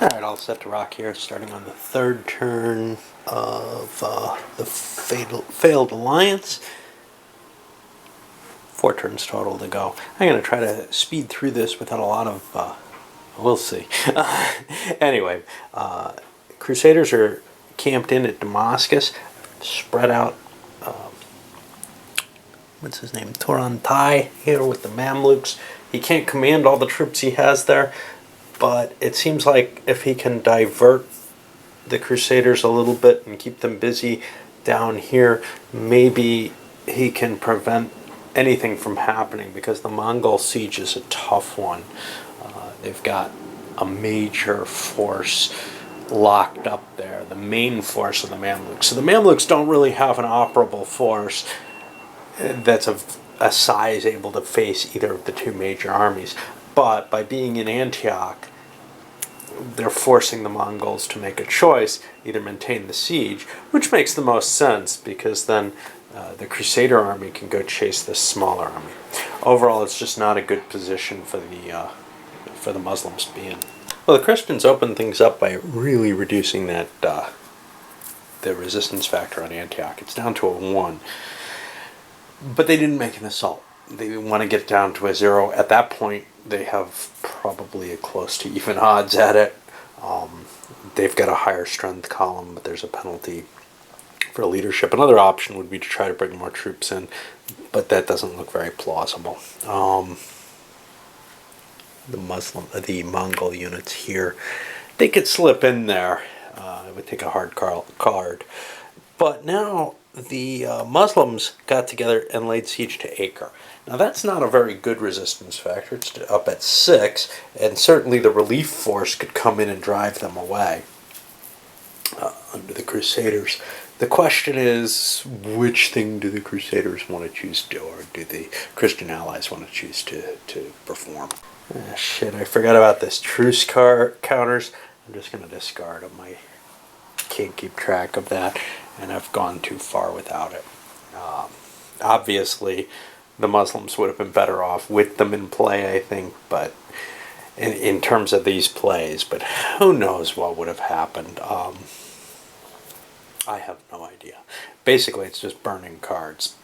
Alright, all set to rock here, starting on the third turn of the failed alliance. 4 turns total to go. I'm going to try to speed through this without a lot of, we'll see. Anyway, Crusaders are camped in at Damascus, spread out, what's his name, Turantai here with the Mamluks. He can't command all the troops he has there, but it seems like if he can divert the Crusaders a little bit and keep them busy down here, maybe he can prevent anything from happening, because the Mongol siege is a tough one. They've got a major force locked up there, the main force of the Mamluks. So the Mamluks don't really have an operable force that's of a size able to face either of the two major armies. But by being in Antioch, they're forcing the Mongols to make a choice, either maintain the siege, which makes the most sense, because then the Crusader army can go chase this smaller army. Overall, it's just not a good position for the Muslims to be in. Well, the Christians opened things up by really reducing that the resistance factor on Antioch. It's down to a 1. But they didn't make an assault. They want to get down to a 0. At that point, they have probably a close to even odds at it. They've got a higher strength column, but there's a penalty for leadership. Another option would be to try to bring more troops in, but that doesn't look very plausible. The Mongol units here, they could slip in there. It would take a hard card. But now the Muslims got together and laid siege to Acre. Now that's not a very good resistance factor. It's up at 6, and certainly the relief force could come in and drive them away under the Crusaders. The question is, which thing do the Crusaders want to choose to do, or do the Christian allies want to choose to perform? Shit, I forgot about this. Truce counters. I'm just going to discard them. I can't keep track of that, and I've gone too far without it. Obviously, the Muslims would have been better off with them in play, I think, but in terms of these plays, but who knows what would have happened. I have no idea. Basically, it's just burning cards.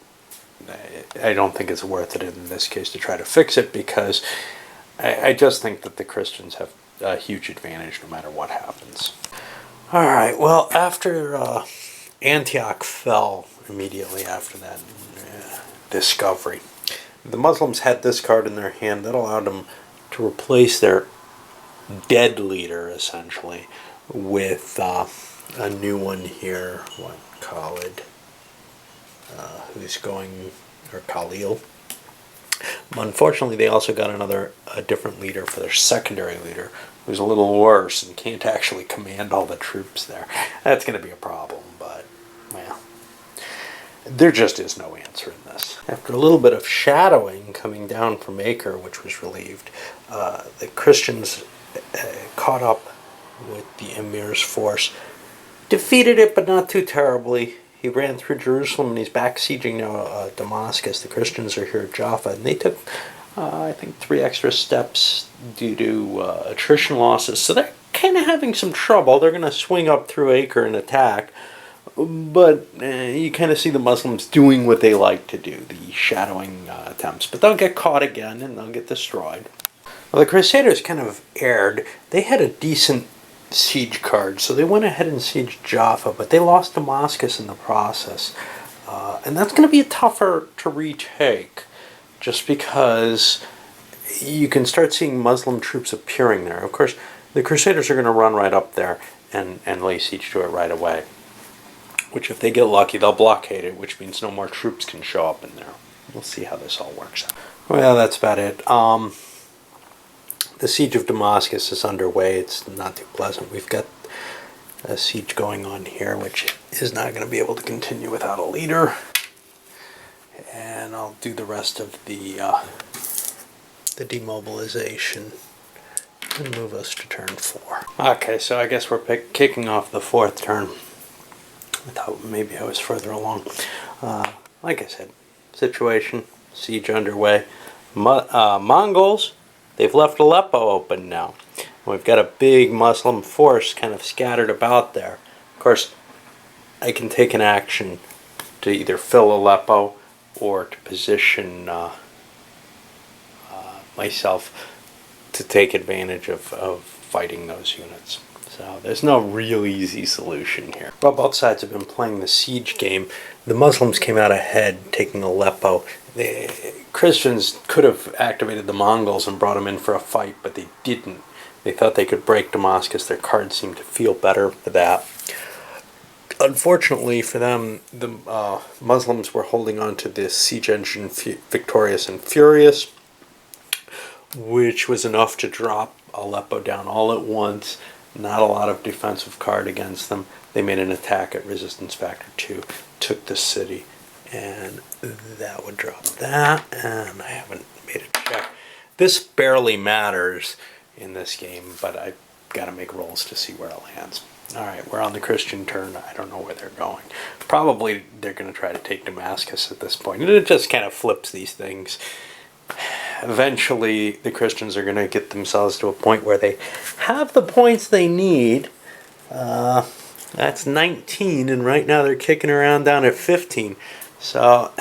I don't think it's worth it in this case to try to fix it, because I just think that the Christians have a huge advantage no matter what happens. Alright, well, after Antioch fell immediately after that discovery, the Muslims had this card in their hand that allowed them to replace their dead leader, essentially, with a new one here, Khalid, who's going, or Khalil. Unfortunately, they also got a different leader for their secondary leader, who's a little worse and can't actually command all the troops there. That's going to be a problem, but, well, there just is no answer in this. After a little bit of shadowing coming down from Acre, which was relieved, the Christians caught up with the Emir's force, defeated it, but not too terribly. He ran through Jerusalem, and he's back sieging now Damascus. The Christians are here at Jaffa, and they took, I think, 3 extra steps due to attrition losses. So they're kind of having some trouble. They're going to swing up through Acre and attack, but you kind of see the Muslims doing what they like to do, the shadowing attempts. But they'll get caught again, and they'll get destroyed. Well, the Crusaders kind of erred. They had a decent siege card, so they went ahead and sieged Jaffa, but they lost Damascus in the process, and that's going to be tougher to retake, just because you can start seeing Muslim troops appearing there. Of course, the Crusaders are going to run right up there and lay siege to it right away, which, if they get lucky, they'll blockade it, which means no more troops can show up in there. We'll see how this all works out. Well, that's about it. The siege of Damascus is underway. It's not too pleasant. We've got a siege going on here, which is not going to be able to continue without a leader. And I'll do the rest of the demobilization and move us to turn 4. Okay, so I guess we're kicking off the 4th turn. I thought maybe I was further along. Like I said, situation, siege underway. Mongols, they've left Aleppo open now. We've got a big Muslim force kind of scattered about there. Of course, I can take an action to either fill Aleppo or to position myself to take advantage of fighting those units. So there's no real easy solution here. Well, both sides have been playing the siege game. The Muslims came out ahead, taking Aleppo. The Christians could have activated the Mongols and brought them in for a fight, but they didn't. They thought they could break Damascus. Their cards seemed to feel better for that. Unfortunately for them, the Muslims were holding on to this siege engine Victorious and Furious, which was enough to drop Aleppo down all at once. Not a lot of defensive card against them. They made an attack at resistance factor 2, took the city, and that would drop that. And I haven't made a check. This barely matters in this game, but I got to make rolls to see where it lands. All right, we're on the Christian turn. I don't know where they're going. Probably they're going to try to take Damascus at this point. And it just kind of flips these things. Eventually, the Christians are going to get themselves to a point where they have the points they need. That's 19, and right now they're kicking around down at 15. So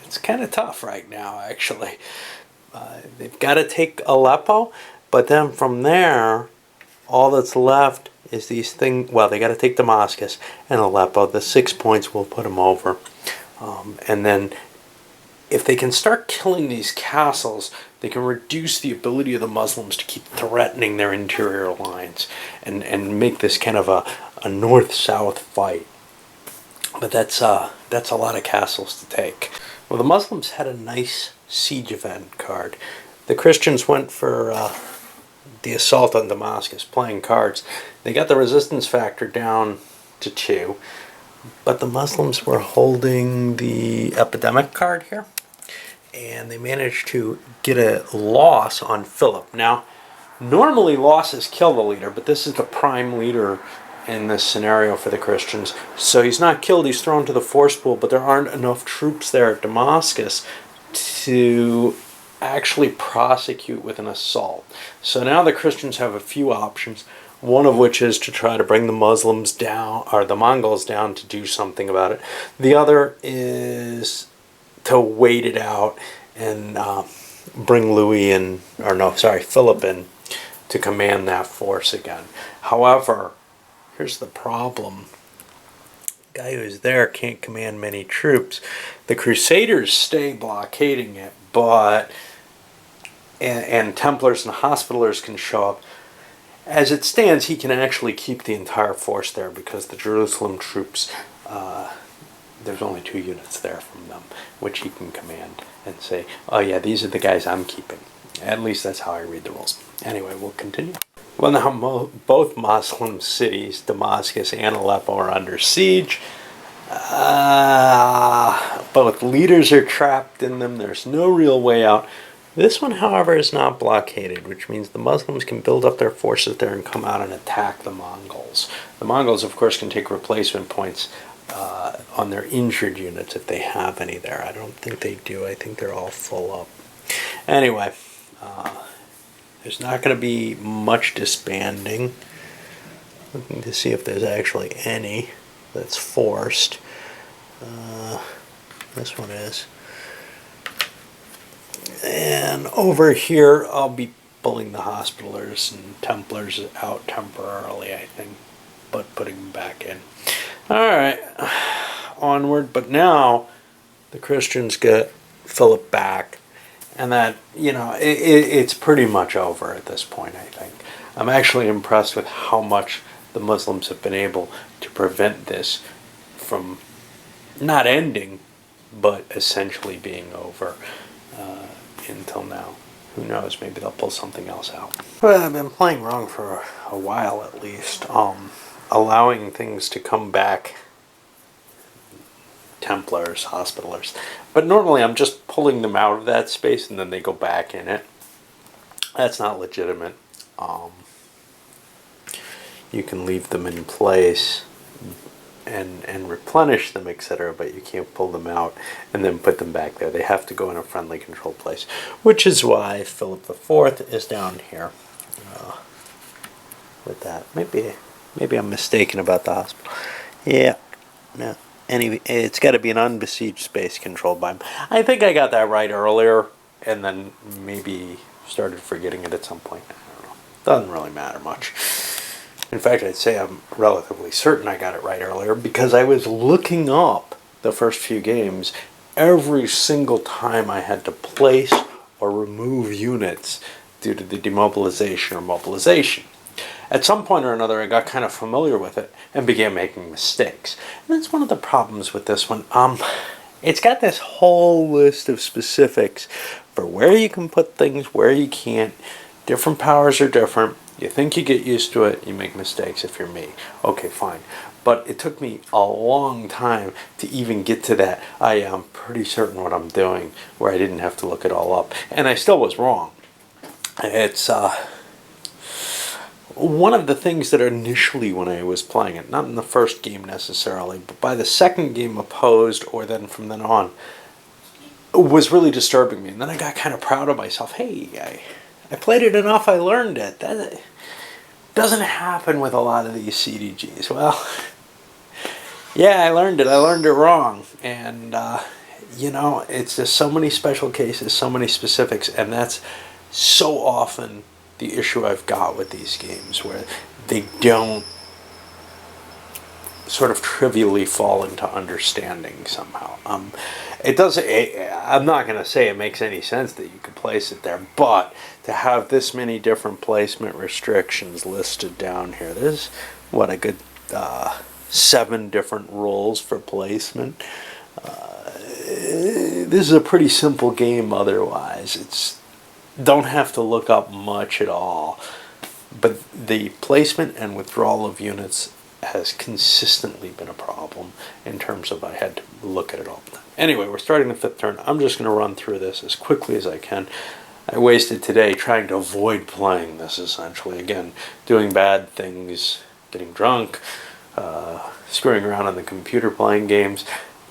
it's kind of tough right now, actually. They've got to take Aleppo, but then from there, all that's left is these things. Well, they got to take Damascus and Aleppo. The 6 points will put them over. And then if they can start killing these castles, they can reduce the ability of the Muslims to keep threatening their interior lines and make this kind of a north-south fight. But that's a lot of castles to take. Well, the Muslims had a nice siege event card. The Christians went for the assault on Damascus, playing cards. They got the resistance factor down to 2, but the Muslims were holding the epidemic card here, and they managed to get a loss on Philip. Now, normally losses kill the leader, but this is the prime leader in this scenario for the Christians. So he's not killed, he's thrown to the force pool, but there aren't enough troops there at Damascus to actually prosecute with an assault. So now the Christians have a few options, one of which is to try to bring the Muslims down, or the Mongols down, to do something about it. The other is to wait it out and bring Philip in to command that force again. However, here's the problem. The guy who's there can't command many troops. The Crusaders stay blockading it, but and Templars and Hospitallers can show up. As it stands, he can actually keep the entire force there because the Jerusalem troops, there's only 2 units there from them, which he can command and say, oh yeah, these are the guys I'm keeping. At least that's how I read the rules. Anyway, we'll continue. Well, now both Muslim cities, Damascus and Aleppo, are under siege. Both leaders are trapped in them. There's no real way out. This one, however, is not blockaded, which means the Muslims can build up their forces there and come out and attack the Mongols. The Mongols, of course, can take replacement points on their injured units if they have any there. I don't think they do. I think they're all full up. Anyway, there's not going to be much disbanding. Looking to see if there's actually any that's forced. This one is. And over here, I'll be pulling the Hospitallers and Templars out temporarily, I think, but putting them back in. Alright, onward. But now, the Christians get Philip back, and that, it's pretty much over at this point, I think. I'm actually impressed with how much the Muslims have been able to prevent this from not ending, but essentially being over. Until now. Who knows, maybe they'll pull something else out. Well, I've been playing wrong for a while at least. Allowing things to come back. Templars, Hospitallers. But normally I'm just pulling them out of that space and then they go back in it. That's not legitimate. You can leave them in place and replenish them, etc., but you can't pull them out and then put them back there. They have to go in a friendly control place, which is why Philip IV is down here. with that. Maybe I'm mistaken about the hospital. Yeah, no. Anyway, it's got to be an unbesieged space controlled by him. I think I got that right earlier, and then maybe started forgetting it at some point. I don't know. Doesn't really matter much. In fact, I'd say I'm relatively certain I got it right earlier because I was looking up the first few games every single time I had to place or remove units due to the demobilization or mobilization. At some point or another, I got kind of familiar with it and began making mistakes. And that's one of the problems with this one. It's got this whole list of specifics for where you can put things, where you can't. Different powers are different. You think you get used to it, you make mistakes if you're me. Okay, fine. But it took me a long time to even get to that. I am pretty certain what I'm doing, where I didn't have to look it all up. And I still was wrong. It's one of the things that initially when I was playing it, not in the first game necessarily, but by the second game opposed or then from then on, was really disturbing me. And then I got kind of proud of myself. Hey, I played it enough, I learned it. That doesn't happen with a lot of these CDGs. Well, yeah, I learned it wrong. And, it's just so many special cases, so many specifics, and that's so often the issue I've got with these games, where they don't sort of trivially fall into understanding somehow. It doesn't. I'm not going to say it makes any sense that you could place it there, but to have this many different placement restrictions listed down here, there's a good 7 different rules for placement. This is a pretty simple game. Otherwise, don't have to look up much at all. But the placement and withdrawal of units has consistently been a problem in terms of I had to look at it all the time. Anyway, we're starting the 5th turn. I'm just going to run through this as quickly as I can. I wasted today trying to avoid playing this, essentially. Again, doing bad things, getting drunk, screwing around on the computer playing games,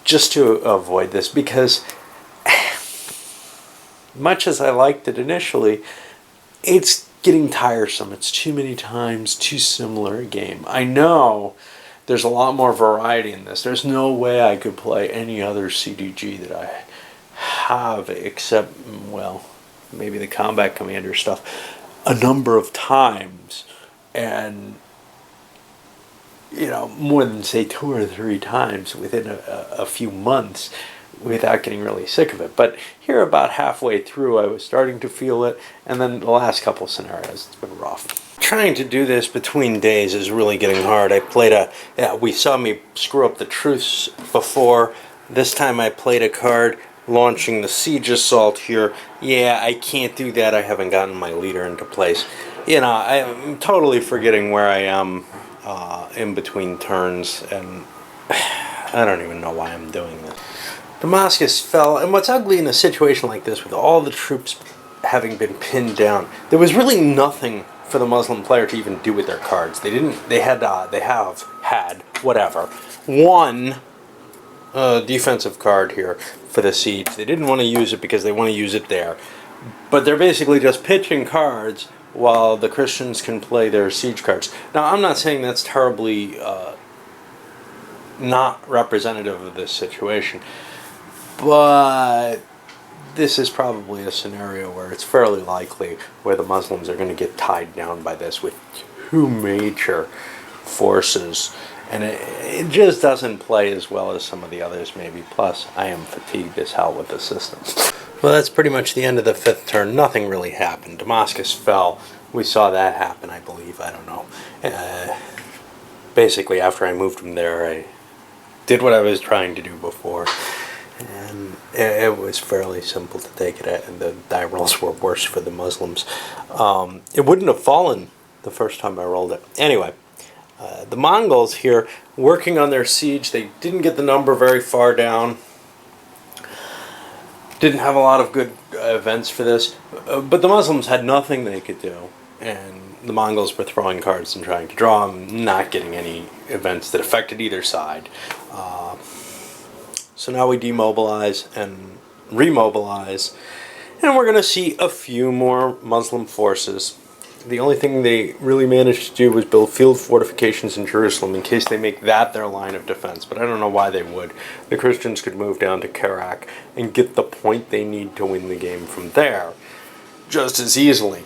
just to avoid this, because much as I liked it initially, it's getting tiresome. It's too many times, too similar a game. I know there's a lot more variety in this. There's no way I could play any other CDG that I have except, well, maybe the Combat Commander stuff a number of times, and more than say 2 or 3 times within a few months without getting really sick of it. But here about halfway through I was starting to feel it, and then the last couple of scenarios it's been rough. Trying to do this between days is really getting hard. I played we saw me screw up the truce before. This time I played a card launching the Siege Assault here. Yeah, I can't do that. I haven't gotten my leader into place. I'm totally forgetting where I am in between turns, and I don't even know why I'm doing this. Damascus fell, and what's ugly in a situation like this, with all the troops having been pinned down, there was really nothing for the Muslim player to even do with their cards. They have had one defensive card here for the siege. They didn't want to use it because they want to use it there, but they're basically just pitching cards while the Christians can play their siege cards. Now, I'm not saying that's terribly not representative of this situation, but this is probably a scenario where it's fairly likely where the Muslims are going to get tied down by this with 2 major forces, and it just doesn't play as well as some of the others maybe. Plus, I am fatigued as hell with the system. Well, that's pretty much the end of the 5th turn. Nothing really happened. Damascus fell. We saw that happen, I believe. I don't know. Basically, after I moved him there, I did what I was trying to do before. And it was fairly simple to take it at, and the die rolls were worse for the Muslims. It wouldn't have fallen the first time I rolled it. Anyway, the Mongols here, working on their siege, they didn't get the number very far down. Didn't have a lot of good events for this, but the Muslims had nothing they could do, and the Mongols were throwing cards and trying to draw them, not getting any events that affected either side. So now we demobilize and remobilize, and we're going to see a few more Muslim forces The only thing they really managed to do was build field fortifications in Jerusalem in case they make that their line of defense. But I don't know why they would. The Christians could move down to Kerak and get the point they need to win the game from there just as easily.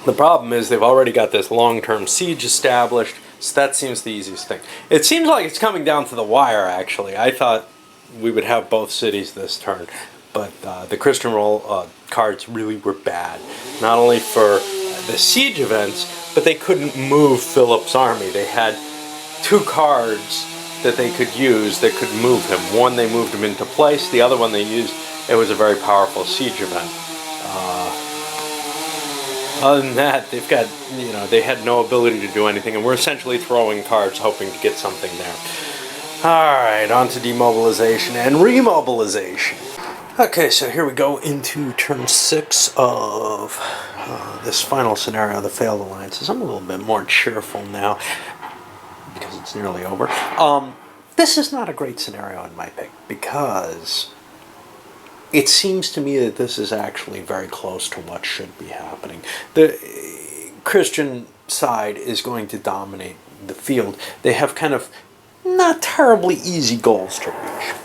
The problem is they've already got this long-term siege established, so that seems the easiest thing. It seems like it's coming down to the wire, actually. I thought we would have both cities this turn, but the Christian roll cards really were bad. Not only for the siege events, but they couldn't move Philip's army. They had 2 cards that they could use that could move him. One, they moved him into place. The other one they used, it was a very powerful siege event. Other than that, they've got, they had no ability to do anything, and we're essentially throwing cards hoping to get something there. Alright, on to demobilization and remobilization. Okay, so here we go into turn 6 of this final scenario, the failed alliances. I'm a little bit more cheerful now because it's nearly over. This is not a great scenario in my pick because it seems to me that this is actually very close to what should be happening. The Christian side is going to dominate the field. They have kind of not terribly easy goals to reach.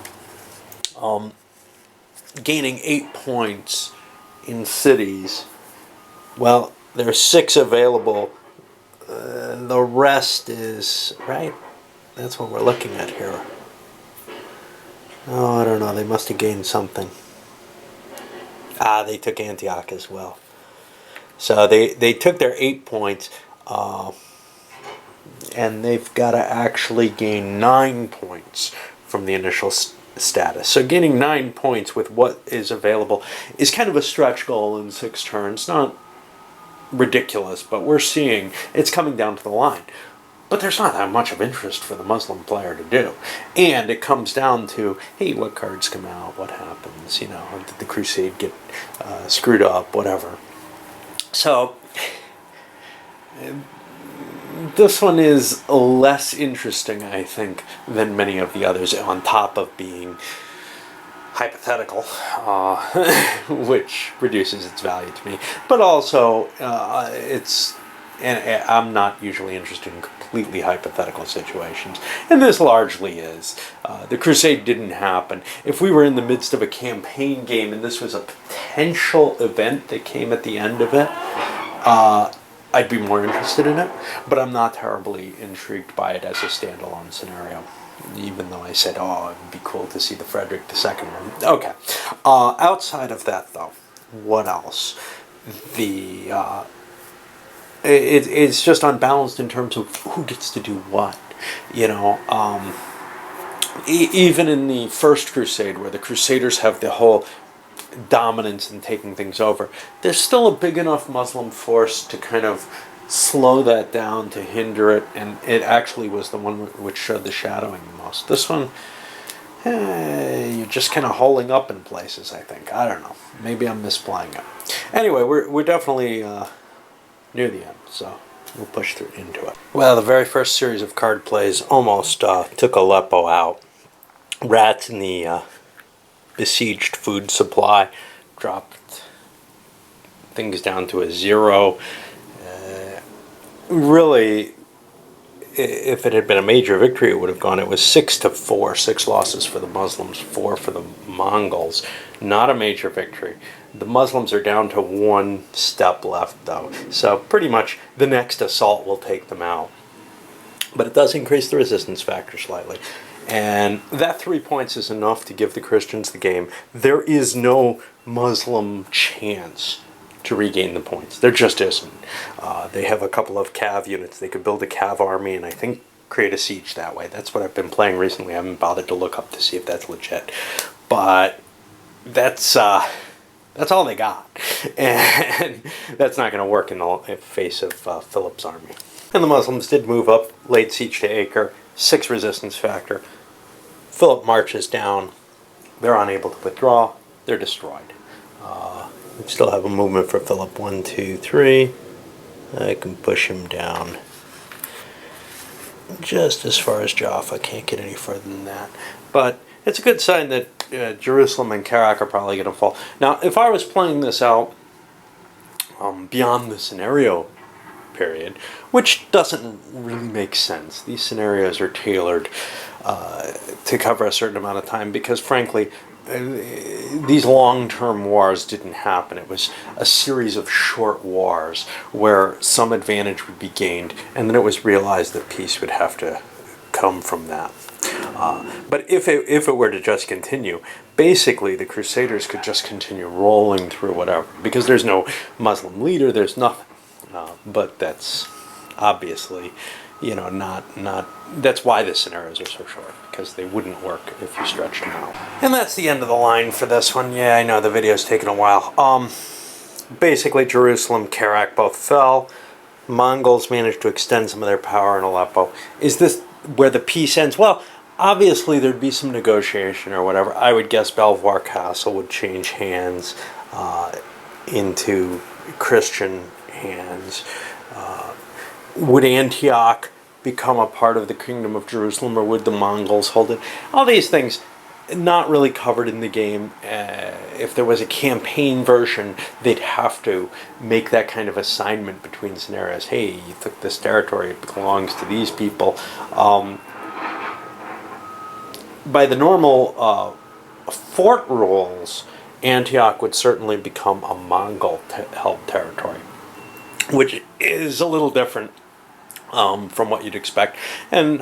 Gaining 8 points in cities, well, there's 6 available. The rest is, right? That's what we're looking at here. Oh, I don't know. They must have gained something. They took Antioch as well. So they took their 8 points, and they've got to actually gain 9 points from the initial status. So gaining 9 points with what is available is kind of a stretch goal in 6 turns. Not ridiculous, but we're seeing it's coming down to the line. But there's not that much of interest for the Muslim player to do. And it comes down to, hey, what cards come out, what happens, did the crusade get screwed up, whatever. So, this one is less interesting, I think, than many of the others, on top of being hypothetical, which reduces its value to me. But also, and I'm not usually interested in completely hypothetical situations, and this largely is. The crusade didn't happen. If we were in the midst of a campaign game and this was a potential event that came at the end of it, I'd be more interested in it, but I'm not terribly intrigued by it as a standalone scenario, even though I said, it would be cool to see the Frederick II one. Okay. Outside of that, though, what else? It's just unbalanced in terms of who gets to do what. Even in the First Crusade, where the Crusaders have the whole dominance in taking things over, there's still a big enough Muslim force to kind of slow that down, to hinder it, and it actually was the one which showed the shadowing the most. This one, you're just kind of holding up in places, I think. I don't know. Maybe I'm misplaying it. Anyway, we're definitely near the end, so we'll push through into it. Well, the very first series of card plays almost took Aleppo out. Rats in the besieged food supply dropped things down to a 0. Really, if it had been a major victory, it would have gone. It was 6-4, 6 losses for the Muslims, 4 for the Mongols. Not a major victory. The Muslims are down to 1 step left, though. So pretty much the next assault will take them out. But it does increase the resistance factor slightly. And that 3 points is enough to give the Christians the game. There is no Muslim chance to regain the points. There just isn't. They have a couple of cav units. They could build a cav army and I think create a siege that way. That's what I've been playing recently. I haven't bothered to look up to see if that's legit. But that's all they got. And that's not going to work in the face of Philip's army. And the Muslims did move up, laid siege to Acre, 6 resistance factor. Philip marches down. They're unable to withdraw. They're destroyed. We still have a movement for Philip. 1, 2, 3. I can push him down just as far as Jaffa. Can't get any further than that. But it's a good sign that Jerusalem and Kerak are probably going to fall. Now, if I was playing this out beyond the scenario period, which doesn't really make sense. These scenarios are tailored to cover a certain amount of time because, frankly, these long-term wars didn't happen. It was a series of short wars where some advantage would be gained, and then it was realized that peace would have to come from that. But if it were to just continue, basically the Crusaders could just continue rolling through whatever, because there's no Muslim leader, there's nothing. But that's obviously, not. That's why the scenarios are so short, because they wouldn't work if you stretched them out. And that's the end of the line for this one. Yeah, I know the video's taken a while. Basically, Jerusalem, Kerak both fell. Mongols managed to extend some of their power in Aleppo. Is this where the peace ends? Well, obviously there'd be some negotiation or whatevar. I would guess Belvoir Castle would change hands into Christian hands. Would Antioch become a part of the Kingdom of Jerusalem, or would the Mongols hold it? All these things not really covered in the game. If there was a campaign version, they'd have to make that kind of assignment between scenarios. Hey, you took this territory, it belongs to these people. By the normal fort rules, Antioch would certainly become a Mongol-held territory, which is a little different from what you'd expect. And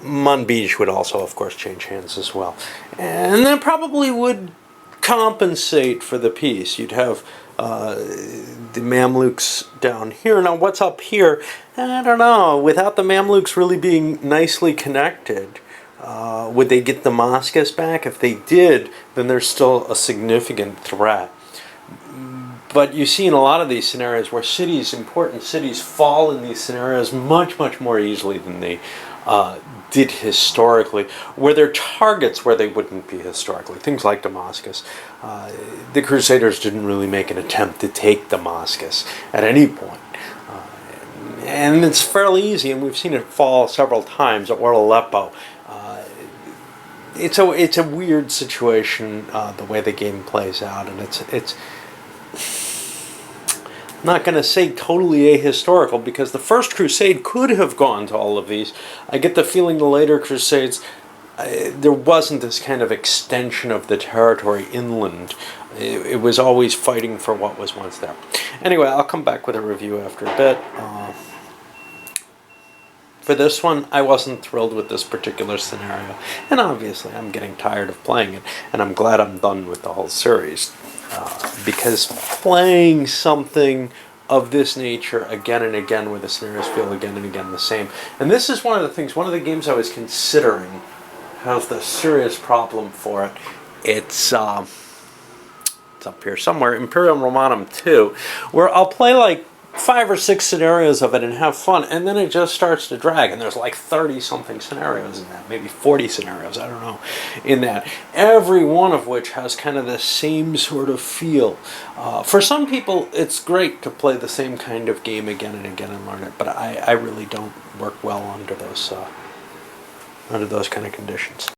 Manbij would also, of course, change hands as well. And that probably would compensate for the peace. You'd have the Mamluks down here. Now, what's up here? I don't know. Without the Mamluks really being nicely connected, would they get Damascus back? If they did, then there's still a significant threat. But you see in a lot of these scenarios where important cities, fall in these scenarios much, much more easily than they did historically, where they're targets where they wouldn't be historically. Things like Damascus. The Crusaders didn't really make an attempt to take Damascus at any point. And it's fairly easy, and we've seen it fall several times, or Aleppo. It's a weird situation, the way the game plays out, and it's I'm not going to say totally ahistorical, because the First Crusade could have gone to all of these. I get the feeling the later Crusades, there wasn't this kind of extension of the territory inland. It was always fighting for what was once there. Anyway, I'll come back with a review after a bit. For this one, I wasn't thrilled with this particular scenario, and obviously I'm getting tired of playing it, and I'm glad I'm done with the whole series, because playing something of this nature again and again, where the scenarios feel again and again the same, and this is one of the things, one of the games I was considering has the serious problem for it. It's up here somewhere, Imperium Romanum 2, where I'll play like 5 or 6 scenarios of it and have fun, and then it just starts to drag, and there's like 30-something scenarios in that, maybe 40 scenarios, I don't know, in that, every one of which has kind of the same sort of feel. For some people, it's great to play the same kind of game again and again and learn it, but I really don't work well under those kind of conditions.